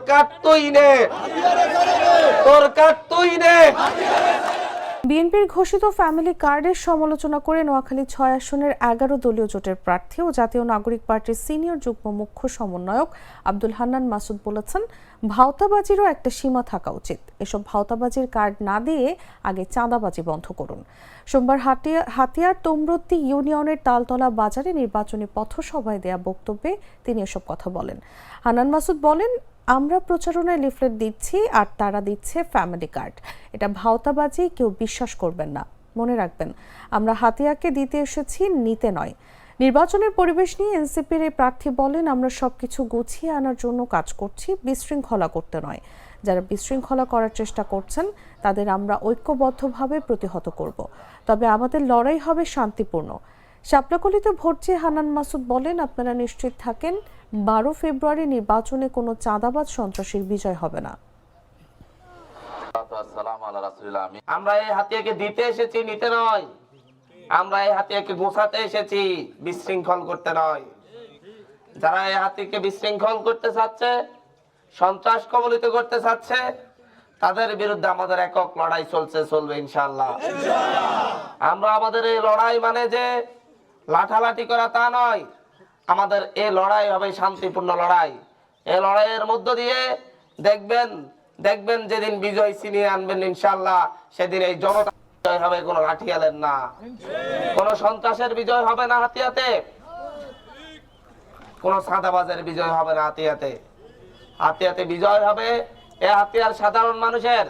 কাঠ তুই নে, তোর কাঠ তুই নে। বিএনপির ঘোষিত ফ্যামিলি কার্ডের সমালোচনা করে নোয়াখালী ৬ আসনের ১১ দলীয় জোটের প্রার্থী ও জাতীয় নাগরিক পার্টির সিনিয়র যুগ্ম মুখ্য সমন্বয়ক আব্দুল হান্নান মাসুদ বলেছেন, ভাওতাবাজিরও একটা সীমা থাকা উচিত। এসব ভাওতাবাজির কার্ড না দিয়ে আগে চাঁদাবাজি বন্ধ করুন। সোমবার হাতিয়ার তোমরত্তি ইউনিয়নের তালতলা বাজারে নির্বাচনী পথসভায় দেয়া বক্তব্যে তিনি এসব কথা বলেন। হান্নান মাসুদ বলেন, আমরা প্রচারণায় লিফলেট দিচ্ছি আর তারা দিচ্ছে ফ্যামিলি কার্ড। এটা ভাওতাবাজি, কেউ বিশ্বাস করবেন না। মনে রাখবেন, আমরা হাতিয়াকে দিতে এসেছি, নিতে নয়। নির্বাচনের পরিবেশ নিয়ে এনসিপির এই প্রার্থী বলেন, আমরা সবকিছু গুছিয়ে আনার জন্য কাজ করছি, বিশৃঙ্খলা করতে নয়। যারা বিশৃঙ্খলা করার চেষ্টা করছেন তাদের আমরা ঐক্যবদ্ধভাবে প্রতিহত করব। তবে আমাদের লড়াই হবে শান্তিপূর্ণ। শাপলাকলিতে ভোট চেয়ে হান্নান মাসুদ বলেন, আপনারা নিশ্চিত থাকেন ১২ ফেব্রুয়ারি নির্বাচনে কোনো চাঁদাবাজ সন্ত্রাসীর বিজয় হবে না। আমরা এই হাতিয়াকে দিতে এসেছি, নিতে নয়। আমরা এই হাতিয়াকে গোছাতে এসেছি, বিশৃঙ্খল করতে নয়। যারা এই হাতিয়াকে বিশৃঙ্খল করতে চাচ্ছে, সন্ত্রাস কবলিত করতে চাচ্ছে, তাদের বিরুদ্ধে আমাদের একক লড়াই চলবে ইনশাআল্লাহ। আমরা আমাদের এই লড়াই মানে যে লাঠালাঠি করা তা নয়। আমাদের এই লড়াই হবে শান্তিপূর্ণ লড়াই। এই লড়াইয়ের মধ্য দিয়ে দেখবেন যেদিন বিজয় ছিনিয়ে আনবেন ইনশাআল্লাহ, সেদিন এই জনতা বিজয় হবে, কোনো লাঠিয়ালের না, কোনো সন্ত্রাসের বিজয় হবে না হাতিয়াতে, কোনো সাদাবাজের বিজয় হবে না হাতিয়াতে। হাতিয়াতে বিজয় হবে এ হাতিয়ার সাধারণ মানুষের।